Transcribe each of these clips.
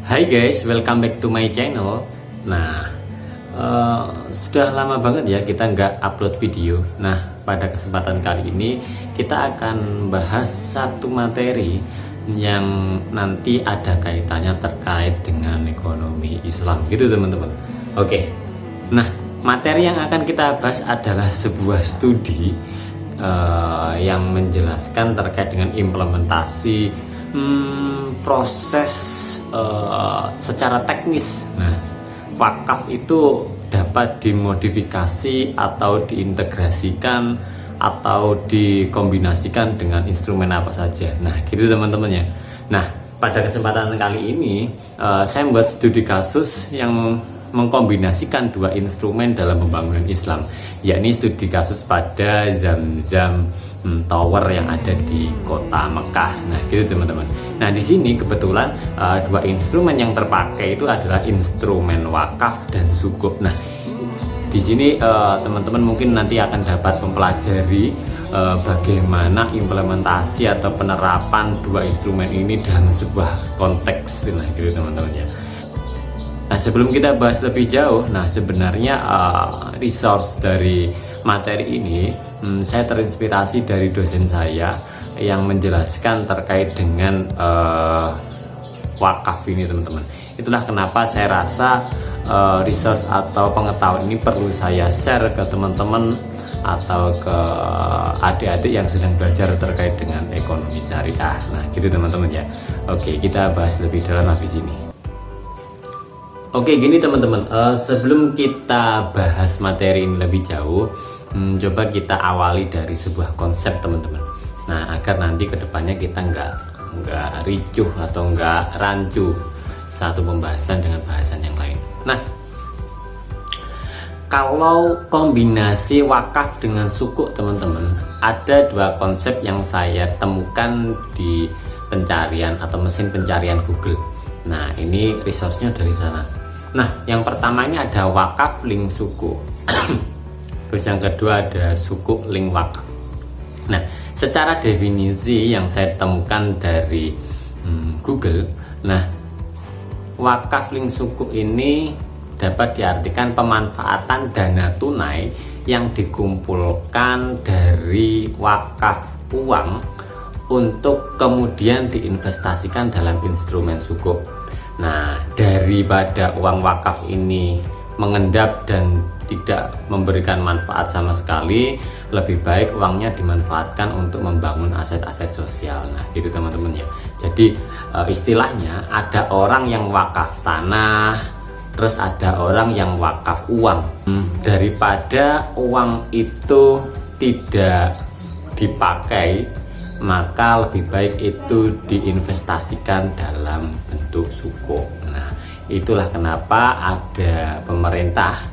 Hai guys, welcome back to my channel. Nah, sudah lama banget ya kita nggak upload video. Nah, pada kesempatan kali ini kita akan bahas satu materi yang nanti ada kaitannya terkait dengan ekonomi Islam, gitu teman-teman. Oke, nah materi yang akan kita bahas adalah sebuah studi yang menjelaskan terkait dengan implementasi proses secara teknis. Nah, wakaf itu dapat dimodifikasi atau diintegrasikan atau dikombinasikan dengan instrumen apa saja. Nah, gitu teman-teman ya. Nah, pada kesempatan kali ini saya membuat studi kasus yang mengkombinasikan dua instrumen dalam pembangunan Islam, yakni studi kasus pada Zamzam Tower yang ada di kota Mekah. Nah, gitu teman-teman. Nah, di sini kebetulan dua instrumen yang terpakai itu adalah instrumen wakaf dan sukuk. Nah, di sini teman-teman mungkin nanti akan dapat mempelajari bagaimana implementasi atau penerapan dua instrumen ini dalam sebuah konteks. Nah, gitu teman-teman ya. Nah, sebelum kita bahas lebih jauh, nah sebenarnya resource dari materi ini saya terinspirasi dari dosen saya yang menjelaskan terkait dengan wakaf ini teman-teman. Itulah kenapa saya rasa resource atau pengetahuan ini perlu saya share ke teman-teman atau ke adik-adik yang sedang belajar terkait dengan ekonomi syariah. Nah, gitu teman-teman ya. Oke, kita bahas lebih dalam habis ini. Oke, gini teman-teman, sebelum kita bahas materi ini lebih jauh, coba kita awali dari sebuah konsep teman-teman. Nah, agar nanti kedepannya kita nggak ricuh atau nggak rancu satu pembahasan dengan bahasan yang lain. Nah, kalau kombinasi wakaf dengan sukuk teman-teman, ada dua konsep yang saya temukan di pencarian atau mesin pencarian Google. Nah, ini resource-nya dari sana. Nah, yang pertama ini ada wakaf link suku. Terus yang kedua ada suku link wakaf. Nah, secara definisi yang saya temukan dari Google, nah wakaf link suku ini dapat diartikan pemanfaatan dana tunai yang dikumpulkan dari wakaf uang untuk kemudian diinvestasikan dalam instrumen sukuk. Nah, daripada uang wakaf ini mengendap dan tidak memberikan manfaat sama sekali, lebih baik uangnya dimanfaatkan untuk membangun aset-aset sosial. Nah, gitu teman-teman ya. Jadi istilahnya ada orang yang wakaf tanah, terus ada orang yang wakaf uang. Daripada uang itu tidak dipakai, maka lebih baik itu diinvestasikan dalam bentuk sukuk. Nah, itulah kenapa ada pemerintah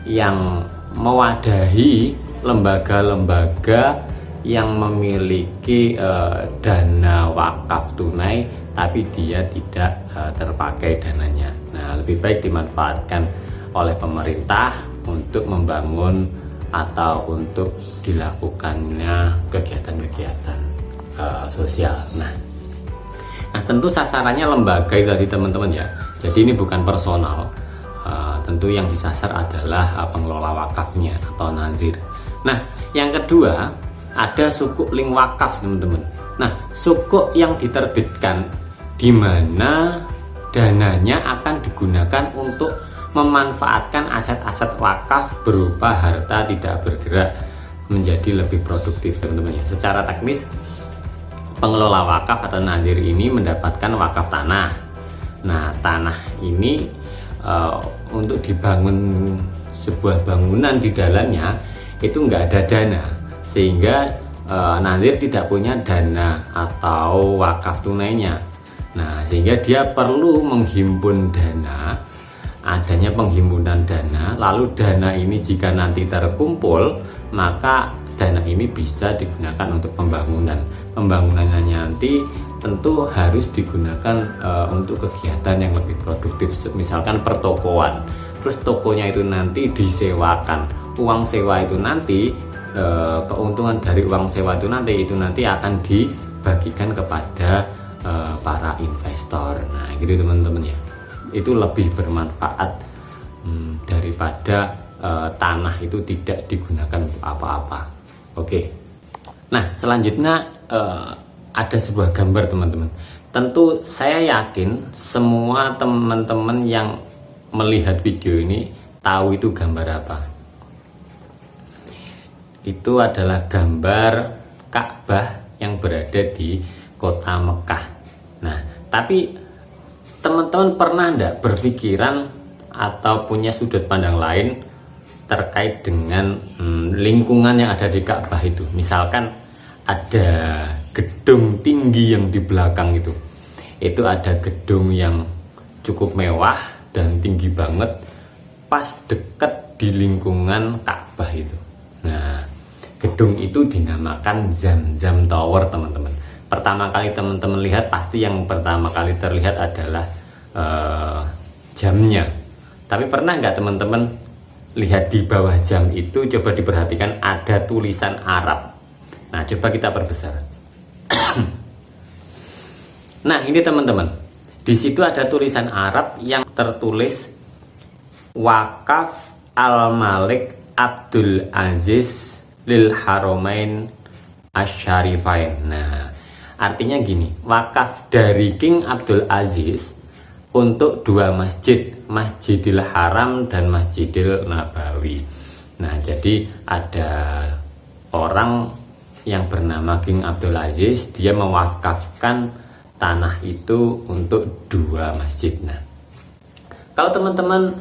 yang mewadahi lembaga-lembaga yang memiliki dana wakaf tunai tapi dia tidak terpakai dananya. Nah, lebih baik dimanfaatkan oleh pemerintah untuk membangun atau untuk dilakukannya kegiatan-kegiatan sosial. Nah, tentu sasarannya lembaga itu tadi teman-teman ya. Jadi ini bukan personal. Tentu yang disasar adalah pengelola wakafnya atau nazir. Nah, yang kedua ada sukuk link wakaf teman-teman. Nah, sukuk yang diterbitkan di mana dananya akan digunakan untuk memanfaatkan aset-aset wakaf berupa harta tidak bergerak menjadi lebih produktif teman-teman ya. Secara teknis pengelola wakaf atau nazir ini mendapatkan wakaf tanah. Nah, tanah ini untuk dibangun sebuah bangunan di dalamnya itu nggak ada dana, sehingga nazir tidak punya dana atau wakaf tunainya. Nah, sehingga dia perlu menghimpun dana, adanya penghimpunan dana, lalu dana ini jika nanti terkumpul, maka dana ini bisa digunakan untuk pembangunan. Pembangunannya nanti tentu harus digunakan untuk kegiatan yang lebih produktif, misalkan pertokoan. Terus tokonya itu nanti disewakan. Uang sewa itu nanti keuntungan dari uang sewa itu nanti akan dibagikan kepada para investor. Nah, gitu teman-teman ya. itu lebih bermanfaat daripada tanah itu tidak digunakan untuk apa-apa. Oke. Nah, selanjutnya ada sebuah gambar teman-teman. Tentu saya yakin semua teman-teman yang melihat video ini tahu itu gambar apa. Itu adalah gambar Ka'bah yang berada di kota Mekah. Nah, tapi teman-teman pernah enggak berpikiran atau punya sudut pandang lain terkait dengan lingkungan yang ada di Ka'bah itu? Misalkan ada gedung tinggi yang di belakang itu ada gedung yang cukup mewah dan tinggi banget pas deket di lingkungan Ka'bah itu. Nah, gedung itu dinamakan Zamzam Tower teman-teman. Pertama kali teman-teman lihat, pasti yang pertama kali terlihat adalah jamnya. Tapi pernah nggak teman-teman lihat di bawah jam itu, coba diperhatikan ada tulisan Arab. Nah, coba kita perbesar. Nah, ini teman-teman, di situ ada tulisan Arab yang tertulis Wakaf Al-Malik Abdul Aziz lil Haramain Asy-Syarifain. Nah, artinya gini, wakaf dari King Abdul Aziz untuk dua masjid, Masjidil Haram dan Masjidil Nabawi. Nah, jadi ada orang yang bernama King Abdul Aziz, dia mewakafkan tanah itu untuk dua masjid. Nah, kalau teman-teman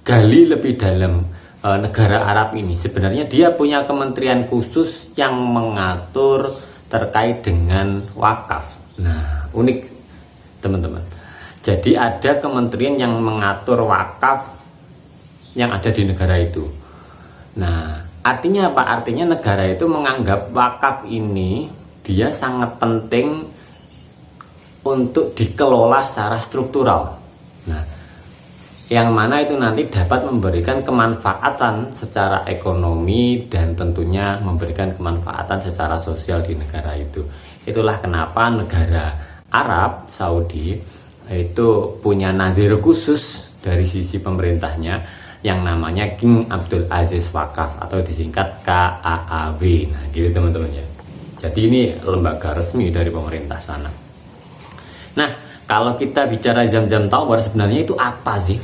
gali lebih dalam negara Arab ini, sebenarnya dia punya kementerian khusus yang mengatur terkait dengan wakaf. Nah, unik teman-teman. Jadi ada kementerian yang mengatur wakaf yang ada di negara itu. Nah, artinya apa? Artinya negara itu menganggap wakaf ini dia sangat penting untuk dikelola secara struktural. Nah, yang mana itu nanti dapat memberikan kemanfaatan secara ekonomi dan tentunya memberikan kemanfaatan secara sosial di negara itu. Itulah kenapa negara Arab Saudi itu punya nadir khusus dari sisi pemerintahnya yang namanya King Abdul Aziz Wakaf atau disingkat KAAW. Nah, gitu teman-teman ya. Jadi ini lembaga resmi dari pemerintah sana. Nah, kalau kita bicara Zamzam Tower, sebenarnya itu apa sih?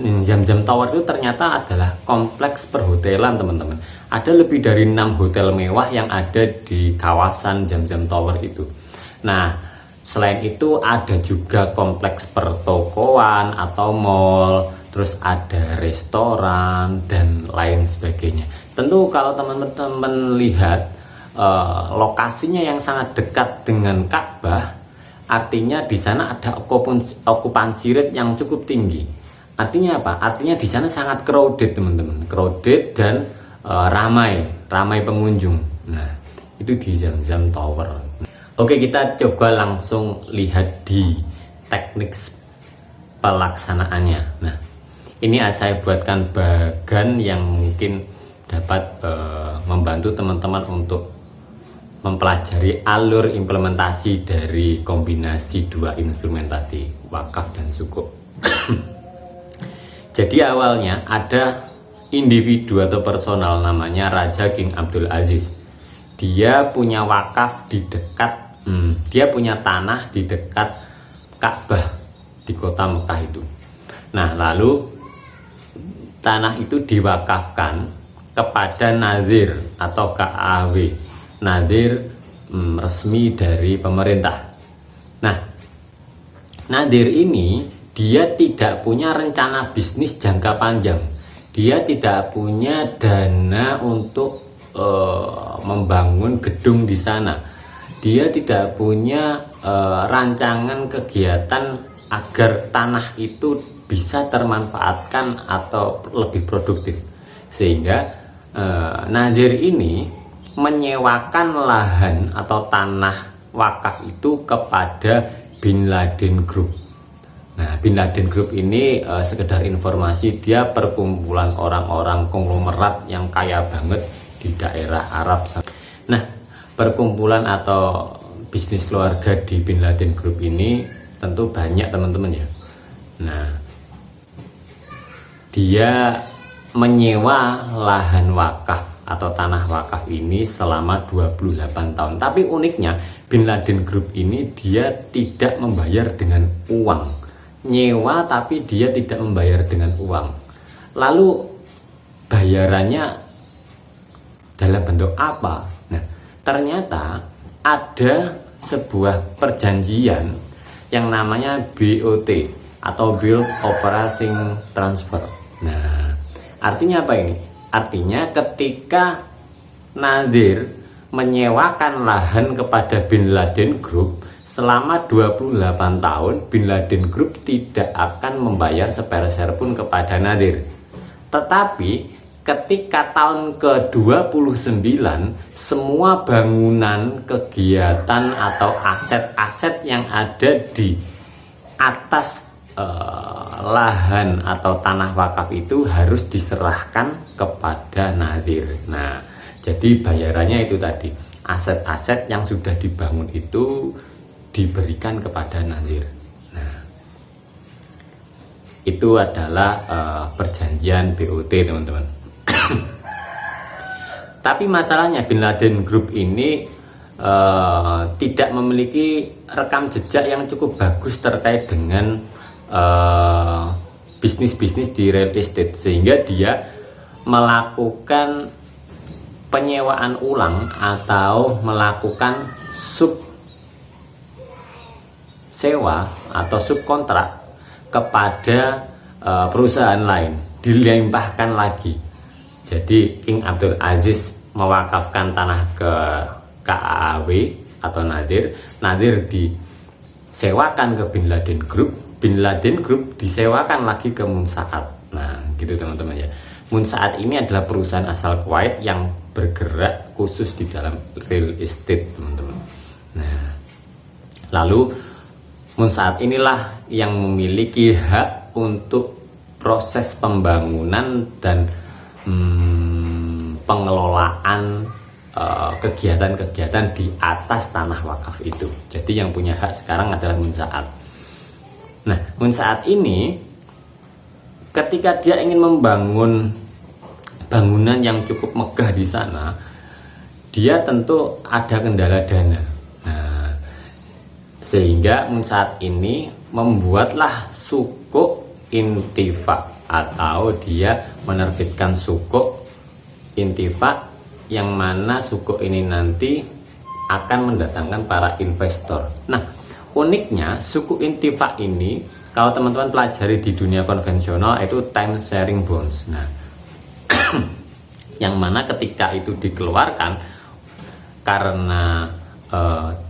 Zamzam Tower itu ternyata adalah kompleks perhotelan teman-teman. Ada lebih dari 6 hotel mewah yang ada di kawasan Zamzam Tower itu. Nah, selain itu ada juga kompleks pertokoan atau mall, terus ada restoran dan lain sebagainya. Tentu kalau teman-teman lihat lokasinya yang sangat dekat dengan Ka'bah, artinya di sana ada okupansi rate yang cukup tinggi. Artinya apa? Artinya di sana sangat crowded teman-teman, crowded dan ramai pengunjung. Nah, itu di Zamzam Tower. Oke, kita coba langsung lihat di teknik pelaksanaannya. Nah, ini saya buatkan bagan yang mungkin dapat membantu teman-teman untuk mempelajari alur implementasi dari kombinasi dua instrumen tadi, wakaf dan sukuk. Jadi awalnya ada individu atau personal namanya Raja King Abdul Aziz. Dia punya wakaf di dekat, dia punya tanah di dekat Ka'bah di kota Mekah itu. Nah, lalu tanah itu diwakafkan kepada Nadir atau KAW, Nadir resmi dari pemerintah. Nah, Nadir ini dia tidak punya rencana bisnis jangka panjang. Dia tidak punya dana untuk membangun gedung di sana. Dia tidak punya rancangan kegiatan agar tanah itu bisa termanfaatkan atau lebih produktif. Sehingga Nadir ini menyewakan lahan atau tanah wakaf itu kepada Bin Laden Group. Nah, Bin Laden Group ini sekedar informasi, dia perkumpulan orang-orang konglomerat yang kaya banget di daerah Arab. Nah, perkumpulan atau bisnis keluarga di Bin Laden Group ini tentu banyak teman-teman ya. Nah, dia menyewa lahan wakaf atau tanah wakaf ini selama 28 tahun. Tapi uniknya Bin Laden Group ini dia tidak membayar dengan uang. Nyewa tapi dia tidak membayar dengan uang. Lalu bayarannya dalam bentuk apa? Nah, ternyata ada sebuah perjanjian yang namanya BOT atau Build Operating Transfer. Nah, artinya apa ini? Artinya ketika Nadir menyewakan lahan kepada Bin Laden Group selama 28 tahun, Bin Laden Group tidak akan membayar sepeser pun kepada Nadir. Tetapi ketika tahun ke-29 semua bangunan, kegiatan atau aset-aset yang ada di atas lahan atau tanah wakaf itu harus diserahkan kepada Nadir. Nah, jadi bayarannya itu tadi, aset-aset yang sudah dibangun itu diberikan kepada Nadir. Nah, itu adalah perjanjian BOT teman-teman. Tapi masalahnya Bin Laden Group ini tidak memiliki rekam jejak yang cukup bagus terkait dengan bisnis-bisnis di real estate, sehingga dia melakukan penyewaan ulang atau melakukan sub sewa atau subkontrak kepada perusahaan lain, dilimpahkan lagi. Jadi King Abdul Aziz mewakafkan tanah ke KAAW atau Nadir, Nadir disewakan ke Bin Laden Group, Bin Laden Group disewakan lagi ke Munsaat. Nah, gitu teman-teman ya. Munsaat ini adalah perusahaan asal Kuwait yang bergerak khusus di dalam real estate, teman-teman. Nah, lalu Munsaat inilah yang memiliki hak untuk proses pembangunan dan pengelolaan kegiatan-kegiatan di atas tanah wakaf itu. Jadi yang punya hak sekarang adalah Munsaat. Nah, Munsaat ini ketika dia ingin membangun bangunan yang cukup megah di sana, dia tentu ada kendala dana. Nah, sehingga Munsaat ini membuatlah sukuk intifak atau dia menerbitkan sukuk intifak yang mana sukuk ini nanti akan mendatangkan para investor. Nah, uniknya sukuk intifak ini kalau teman-teman pelajari di dunia konvensional itu time sharing bonds. Nah, yang mana ketika itu dikeluarkan karena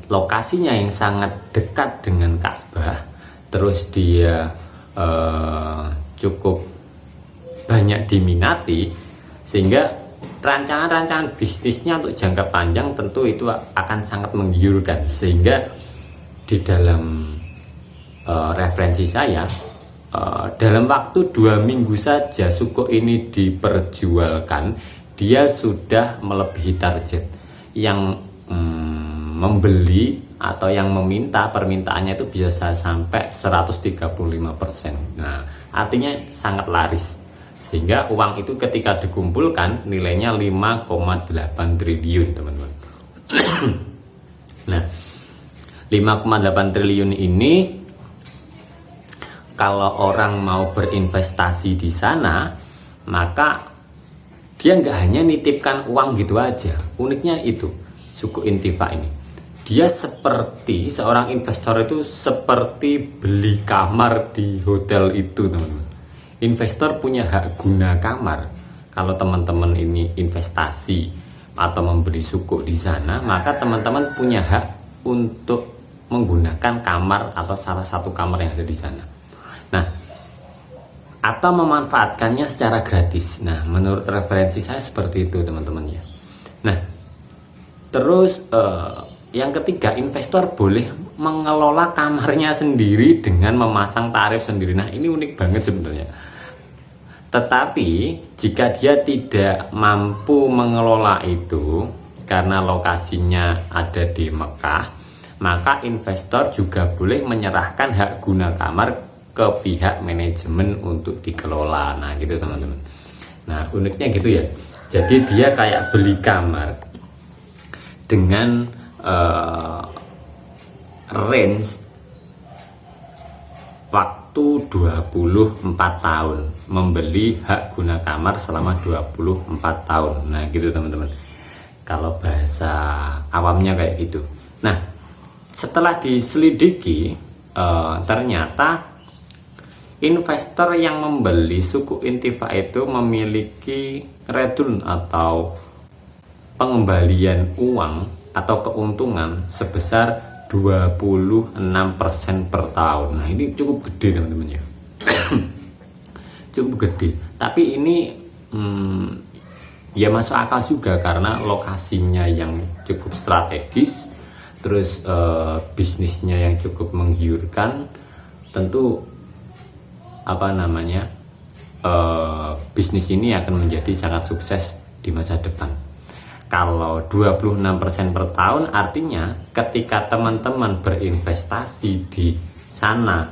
lokasinya yang sangat dekat dengan Ka'bah, terus dia cukup banyak diminati, sehingga rancangan-rancangan bisnisnya untuk jangka panjang tentu itu akan sangat menggiurkan. Sehingga di dalam referensi saya, dalam waktu 2 minggu saja sukuk ini diperjualkan, dia sudah melebihi target. Yang membeli atau yang meminta permintaannya itu bisa sampai 135%. Nah, artinya sangat laris. Sehingga uang itu ketika dikumpulkan nilainya 5,8 triliun, teman-teman. Nah, 5,8 triliun ini kalau orang mau berinvestasi di sana, maka dia nggak hanya nitipkan uang gitu aja. Uniknya itu suku intifak ini, dia seperti seorang investor itu seperti beli kamar di hotel itu, teman-teman. Investor punya hak guna kamar. Kalau teman-teman ini investasi atau membeli suku di sana, maka teman-teman punya hak untuk menggunakan kamar atau salah satu kamar yang ada di sana. Nah, atau memanfaatkannya secara gratis. Nah, menurut referensi saya seperti itu, teman-teman ya. Nah, terus yang ketiga, investor boleh mengelola kamarnya sendiri dengan memasang tarif sendiri. Nah, ini unik banget sebenarnya. Tetapi jika dia tidak mampu mengelola itu karena lokasinya ada di Mekah, maka investor juga boleh menyerahkan hak guna kamar ke pihak manajemen untuk dikelola. Nah gitu teman-teman. Nah uniknya gitu ya, jadi dia kayak beli kamar dengan range waktu 24 tahun, membeli hak guna kamar selama 24 tahun. Nah gitu teman-teman, kalau bahasa awamnya kayak gitu. Nah setelah diselidiki, ternyata investor yang membeli suku Intifa itu memiliki return atau pengembalian uang atau keuntungan sebesar 26% per tahun. Nah ini cukup gede teman-teman ya. Cukup gede. Tapi ini ya masuk akal juga karena lokasinya yang cukup strategis, terus bisnisnya yang cukup menggiurkan. Tentu bisnis ini akan menjadi sangat sukses di masa depan. Kalau 26% per tahun artinya ketika teman-teman berinvestasi di sana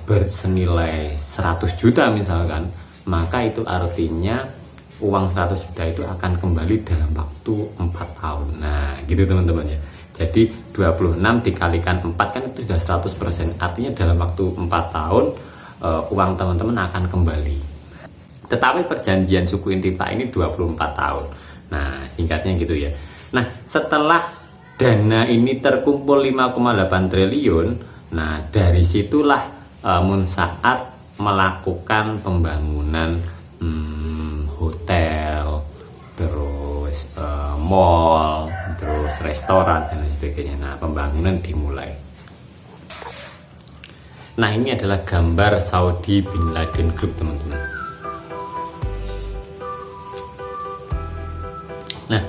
bersenilai 100 juta misalkan, maka itu artinya uang 100 juta itu akan kembali dalam waktu 4 tahun. Nah gitu teman-teman ya. Jadi 26 dikalikan 4 kan itu sudah 100%. Artinya dalam waktu 4 tahun uang teman-teman akan kembali. Tetapi perjanjian suku Intifa ini 24 tahun. Nah singkatnya gitu ya. Nah setelah dana ini terkumpul 5,8 triliun, nah dari situlah Munsaat melakukan pembangunan hotel, terus mall, terus restoran dan sebagainya. Nah pembangunan dimulai. Nah ini adalah gambar Saudi Bin Laden Group teman-teman. Nah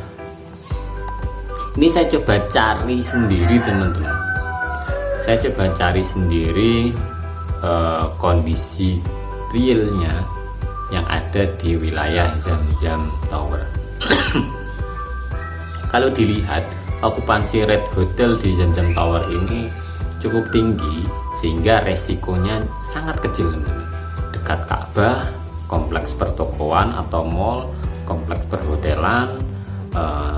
ini saya coba cari sendiri teman-teman. Saya coba cari sendiri kondisi realnya yang ada di wilayah Zamzam Tower. Kalau dilihat okupansi rate hotel di Zamzam Tower ini cukup tinggi sehingga resikonya sangat kecil teman-teman. Dekat Ka'bah, kompleks pertokoan atau mall, kompleks perhotelan,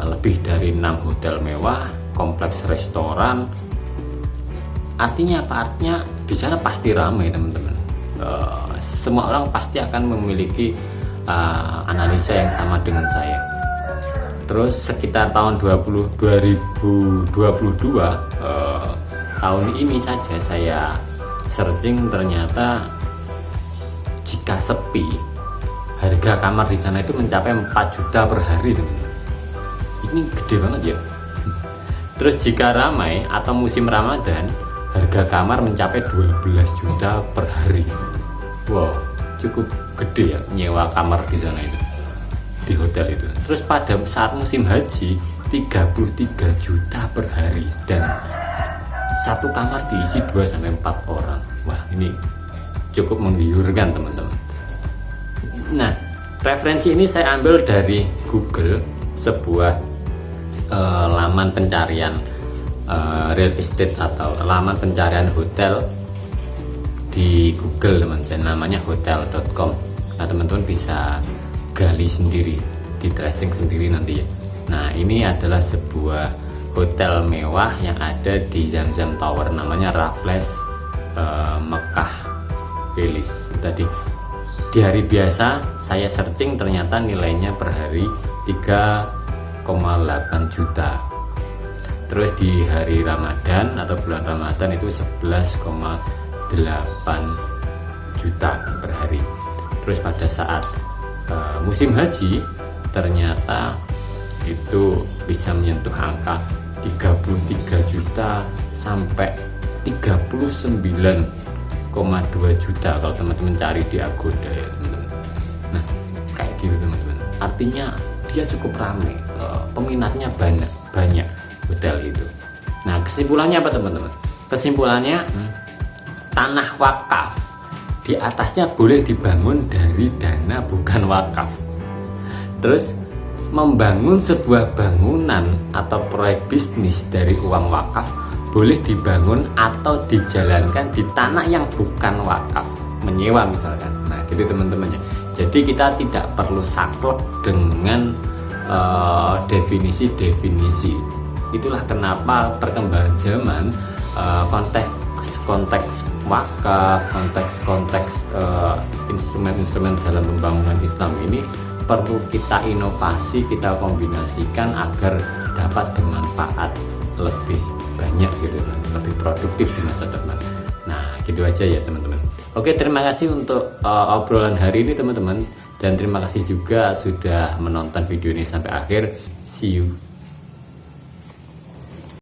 lebih dari 6 hotel mewah, kompleks restoran. Artinya apa? Artinya di sana pasti ramai teman-teman. Semua orang pasti akan memiliki analisa yang sama dengan saya. Terus sekitar tahun 2022 tahun ini saja saya searching, ternyata jika sepi harga kamar di sana itu mencapai 4 juta per hari teman-teman. Ini gede banget ya. Terus jika ramai atau musim Ramadan, harga kamar mencapai 12 juta per hari. Wow, cukup gede ya nyewa kamar di sana itu, di hotel itu. Terus pada saat musim haji 33 juta per hari dan satu kamar diisi 2-4 orang. Wah, ini cukup menggiurkan teman-teman. Nah, referensi ini saya ambil dari Google, sebuah laman pencarian real estate atau laman pencarian hotel di Google teman-teman, namanya hotel.com. Nah teman-teman bisa gali sendiri, di tracing sendiri nanti ya. Nah ini adalah sebuah hotel mewah yang ada di Zamzam Tower, namanya Raffles Mekah Palace. Tadi di hari biasa saya searching, ternyata nilainya per hari 3,8 juta. Terus di hari Ramadan atau bulan Ramadan itu 11,8 juta per hari. Terus pada saat musim haji ternyata itu bisa menyentuh angka 33 juta sampai 39,2 juta kalau teman-teman cari di Agoda ya teman-teman. Nah kayak gitu teman-teman, artinya dia cukup ramai, peminatnya banyak hotel itu. Nah kesimpulannya apa teman-teman? Kesimpulannya tanah wakaf di atasnya boleh dibangun dari dana bukan wakaf. Terus membangun sebuah bangunan atau proyek bisnis dari uang wakaf boleh dibangun atau dijalankan di tanah yang bukan wakaf, menyewa misalkan. Nah gitu teman-teman ya. Jadi kita tidak perlu saklek dengan definisi-definisi. Itulah kenapa perkembangan zaman, konteks wakaf, konteks instrumen-instrumen dalam pembangunan Islam ini perlu kita inovasi, kita kombinasikan agar dapat bermanfaat lebih banyak gitu, lebih produktif di masa depan. Nah gitu aja ya teman-teman. Oke, terima kasih untuk obrolan hari ini teman-teman, dan terima kasih juga sudah menonton video ini sampai akhir. See you.